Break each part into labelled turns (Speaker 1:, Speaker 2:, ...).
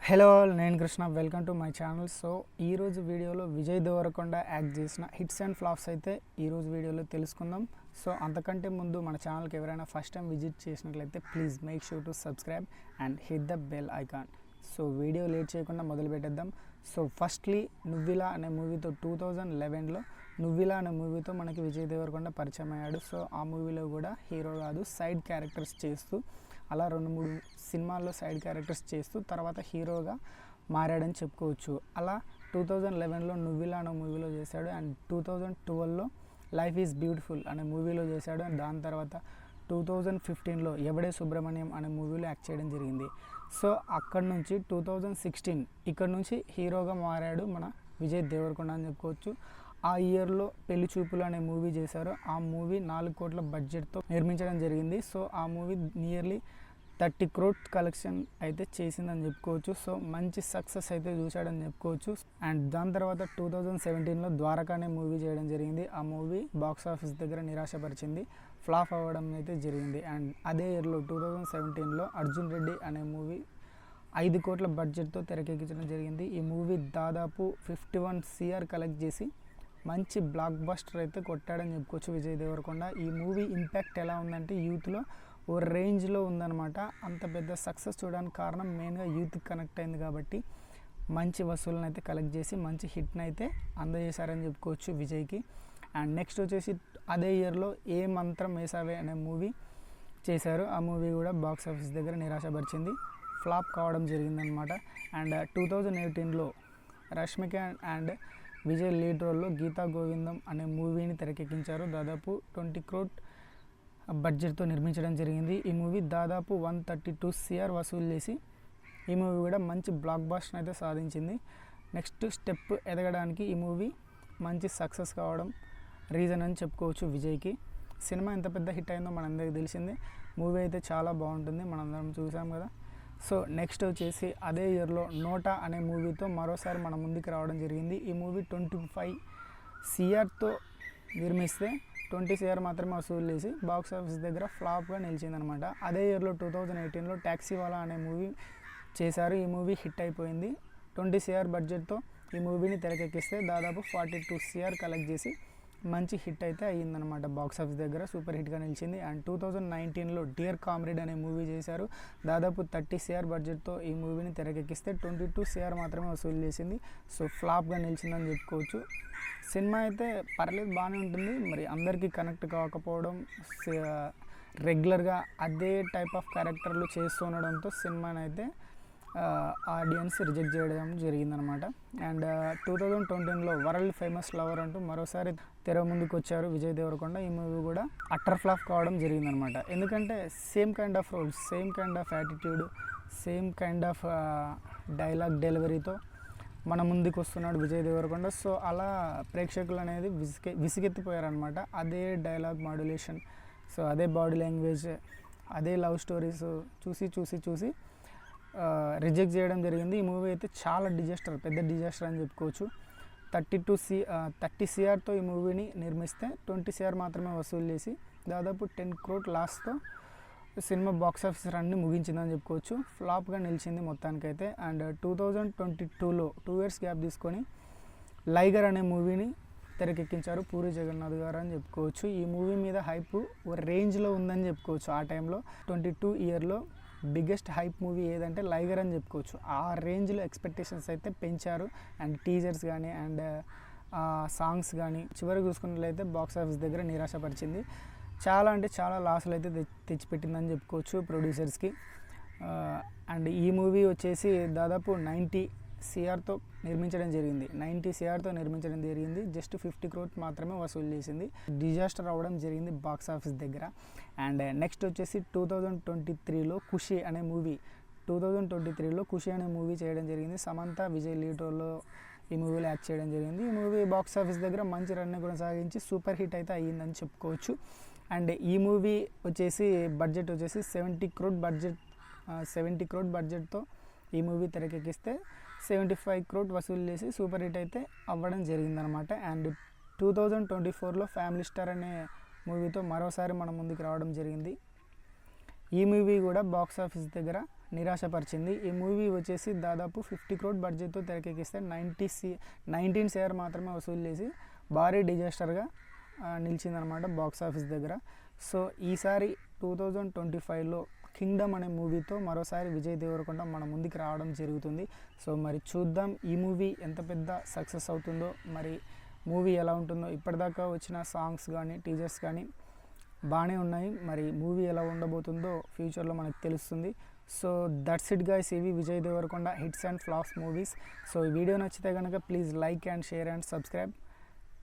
Speaker 1: Hello, నేను Krishna. Welcome to my channel. So ఈరోజు వీడియోలో విజయ్ దేవరకొండ యాక్ట్ చేసిన హిట్స్ అండ్ ఫ్లాప్స్ అయితే ఈరోజు వీడియోలో తెలుసుకుందాం. సో అంతకంటే ముందు మన ఛానల్కి ఎవరైనా ఫస్ట్ టైం విజిట్ చేసినట్లయితే please make sure to subscribe and hit the bell icon. So video late చేయకుండా మొదలు పెట్టేద్దాం. సో ఫస్ట్లీ నువ్విలా అనే మూవీతో 2011లో నువ్విలా అనే మూవీతో మనకి విజయ్ దేవరకొండ పరిచయం అయ్యాడు. సో ఆ మూవీలో కూడా హీరో కాదు, సైడ్ క్యారెక్టర్స్ చేస్తూ అలా 2-3 సినిమాల్లో సైడ్ క్యారెక్టర్స్ చేస్తూ తర్వాత హీరోగా మారాడని చెప్పుకోవచ్చు. అలా 2011లో నువ్విలా అనే మూవీలో చేశాడు అండ్ 2012లో లైఫ్ ఈజ్ బ్యూటిఫుల్ అనే మూవీలో చేశాడు. అండ్ దాని తర్వాత 2015లో ఎవడే సుబ్రహ్మణ్యం అనే మూవీలో యాక్ట్ చేయడం జరిగింది. సో అక్కడ నుంచి 2016 ఇక్కడ నుంచి హీరోగా మారాడు మన విజయ్ దేవరకొండ అని చెప్పుకోవచ్చు. ఆ ఇయర్లో పెళ్లి చూపులు అనే మూవీ చేశారు. ఆ మూవీ 4 కోట్ల బడ్జెట్తో నిర్మించడం జరిగింది. సో ఆ మూవీ నియర్లీ 30 crore కలెక్షన్ అయితే చేసిందని చెప్పుకోవచ్చు. సో మంచి సక్సెస్ అయితే చూశాడని చెప్పుకోవచ్చు. అండ్ దాని తర్వాత 2017లో ద్వారకా అనే మూవీ చేయడం జరిగింది. ఆ మూవీ బాక్స్ ఆఫీస్ దగ్గర నిరాశపరిచింది, ఫ్లాప్ అవ్వడం అయితే జరిగింది. అండ్ అదే ఇయర్లో 2017లో అర్జున్ రెడ్డి అనే మూవీ 5 కోట్ల బడ్జెట్తో తెరకెక్కించడం జరిగింది. ఈ మూవీ దాదాపు 51 crore కలెక్ట్ చేసి మంచి బ్లాక్ బస్టర్ అయితే కొట్టాడని చెప్పుకోవచ్చు విజయ్ దేవరకొండ. ఈ మూవీ ఇంపాక్ట్ ఎలా ఉందంటే యూత్లో ఓ రేంజ్లో ఉందన్నమాట. అంత పెద్ద సక్సెస్ చూడడానికి కారణం మెయిన్గా యూత్కి కనెక్ట్ అయింది కాబట్టి మంచి వసూలను అయితే కలెక్ట్ చేసి మంచి హిట్ని అయితే అందజేశారని చెప్పుకోవచ్చు విజయ్కి. అండ్ నెక్స్ట్ వచ్చేసి అదే ఇయర్లో ఏ మంత్రం వేసావే అనే మూవీ చేశారు. ఆ మూవీ కూడా బాక్స్ ఆఫీస్ దగ్గర నిరాశపరిచింది, ఫ్లాప్ కావడం జరిగిందనమాట. అండ్ 2018లో రష్మిక అండ్ విజయ్ లీడ్ రోల్లో గీతా గోవిందం అనే మూవీని తెరకెక్కించారు. దాదాపు 20 crore బడ్జెట్తో నిర్మించడం జరిగింది. ఈ మూవీ దాదాపు 132 crore వసూలు చేసి ఈ మూవీ కూడా మంచి బ్లాక్ బస్టర్ అయితే సాధించింది. నెక్స్ట్ స్టెప్ ఎదగడానికి ఈ మూవీ మంచి సక్సెస్ కావడం రీజన్ అని చెప్పుకోవచ్చు విజయ్కి. సినిమా ఎంత పెద్ద హిట్ అయిందో మనందరికీ తెలిసిందే. మూవీ అయితే చాలా బాగుంటుంది, మనందరం చూసాం కదా. సో నెక్స్ట్ వచ్చేసి అదే ఇయర్లో నోటా అనే మూవీతో మరోసారి మన ముందుకు రావడం జరిగింది. ఈ మూవీ 25 crore నిర్మిస్తే 20 crore మాత్రమే వసూలు చేసి బాక్స్ ఆఫీస్ దగ్గర ఫ్లాప్గా నిలిచిందనమాట. అదే ఇయర్లో 2018లో ట్యాక్సీవాలా అనే మూవీ చేశారు. ఈ మూవీ హిట్ అయిపోయింది. 20 crore బడ్జెట్తో ఈ మూవీని తెరకెక్కిస్తే దాదాపు 42 crore కలెక్ట్ చేసి మంచి హిట్ అయితే అయ్యిందనమాట. బాక్స్ ఆఫీస్ దగ్గర సూపర్ హిట్గా నిలిచింది. అండ్ 2019లో డియర్ కామ్రేడ్ అనే మూవీ చేశారు. దాదాపు 30 crore బడ్జెట్తో ఈ మూవీని తెరకెక్కిస్తే 22 crore మాత్రమే వసూలు చేసింది. సో ఫ్లాప్గా నిలిచిందని చెప్పుకోవచ్చు. సినిమా అయితే పర్లేదు, బాగానే ఉంటుంది. మరి అందరికీ కనెక్ట్ కాకపోవడం, రెగ్యులర్గా అదే టైప్ ఆఫ్ క్యారెక్టర్లు చేస్తూ ఉండడంతో సినిమాని అయితే ఆడియన్స్ రిజెక్ట్ చేయడం జరిగిందనమాట. అండ్ 2020లో వరల్డ్ ఫేమస్ లవర్ అంటూ మరోసారి తెర ముందుకు వచ్చారు విజయ్ దేవరకొండ. ఈ మూవీ కూడా అట్టర్ ఫ్లాప్ కావడం జరిగిందనమాట. ఎందుకంటే same kind of roles, same kind of attitude, same kind of dialogue డెలివరీతో మన ముందుకు వస్తున్నాడు విజయ్ దేవరకొండ. సో అలా ప్రేక్షకులు అనేది విసిగెత్తిపోయారనమాట. అదే డైలాగ్ మాడ్యులేషన్, సో అదే బాడీ లాంగ్వేజ్, అదే లవ్ స్టోరీస్ చూసి రిజెక్ట్ చేయడం జరిగింది. ఈ మూవీ అయితే చాలా పెద్ద డిజాస్టర్ అని చెప్పుకోవచ్చు. 30 crore ఈ మూవీని నిర్మిస్తే 20 crore మాత్రమే వసూలు చేసి దాదాపు 10 crore లాస్తో సినిమా బాక్స్ ఆఫీస్ రన్ని ముగించిందని చెప్పుకోవచ్చు. ఫ్లాప్గా నిలిచింది మొత్తానికైతే. అండ్ 2022లో 2 years గ్యాప్ తీసుకొని లైగర్ అనే మూవీని తెరకెక్కించారు పూరి జగన్నాథ్ గారు అని చెప్పుకోవచ్చు. ఈ మూవీ మీద హైప్ ఓ రేంజ్లో ఉందని చెప్పుకోవచ్చు. ఆ టైంలో 22 ఇయర్లో బిగ్గెస్ట్ హైప్ మూవీ ఏదంటే లైగర్ అని చెప్పుకోవచ్చు. ఆ రేంజ్లో ఎక్స్పెక్టేషన్స్ అయితే పెంచారు. అండ్ టీజర్స్ కానీ అండ్ సాంగ్స్ కానీ చివరికి చూసుకున్నట్లయితే బాక్స్ ఆఫీస్ దగ్గర నిరాశపరిచింది. చాలా అంటే చాలా లాసులు అయితే తెచ్చిపెట్టిందని చెప్పుకోవచ్చు ప్రొడ్యూసర్స్కి. అండ్ ఈ మూవీ వచ్చేసి దాదాపు 90 crore నిర్మించడం జరిగింది. 90 crore నిర్మించడం జరిగింది. జస్ట్ 50 crore మాత్రమే వసూలు చేసింది. డిజాస్టర్ అవ్వడం జరిగింది బాక్స్ ఆఫీస్ దగ్గర. అండ్ నెక్స్ట్ వచ్చేసి 2023లో ఖుషి అనే మూవీ చేయడం జరిగింది. సమంత విజయ్ లీడ్ రోల్లో ఈ మూవీలో యాక్ట్ చేయడం జరిగింది. ఈ మూవీ బాక్స్ ఆఫీస్ దగ్గర మంచి రన్ కొనసాగించి సూపర్ హిట్ అయితే అయ్యిందని చెప్పుకోవచ్చు. అండ్ ఈ మూవీ వచ్చేసి బడ్జెట్ వచ్చేసి 70 crore బడ్జెట్తో ఈ మూవీ తెరకెక్కిస్తే 75 crore వసూలు చేసి సూపర్ హిట్ అయితే అవ్వడం జరిగిందనమాట. అండ్ 2024లో ఫ్యామిలీ స్టార్ అనే మూవీతో మరోసారి మన ముందుకు రావడం జరిగింది. ఈ మూవీ కూడా బాక్స్ ఆఫీస్ దగ్గర నిరాశపరిచింది. ఈ మూవీ వచ్చేసి దాదాపు 50 crore బడ్జెట్తో తెరకెక్కిస్తే 19 CR మాత్రమే వసూలు చేసి భారీ డిజాస్టర్గా నిలిచిందనమాట బాక్స్ ఆఫీస్ దగ్గర. సో ఈసారి 2025లో కింగ్డమ్ అనే మూవీతో మరోసారి విజయ్ దేవరకొండ మన ముందుకు రావడం జరుగుతుంది. సో మరి చూద్దాం ఈ మూవీ ఎంత పెద్ద సక్సెస్ అవుతుందో, మరి మూవీ ఎలా ఉంటుందో. ఇప్పటిదాకా వచ్చిన సాంగ్స్ కానీ టీజర్స్ కానీ బాగానే ఉన్నాయి. మరి మూవీ ఎలా ఉండబోతుందో ఫ్యూచర్లో మనకు తెలుస్తుంది. సో దట్స్ ఇట్ గైస్, ఇవి Vijay Deverakonda hits and flops movies. So ఈ వీడియో నచ్చితే కనుక please like and share and subscribe.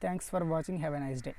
Speaker 1: Thanks for watching. Have a nice day.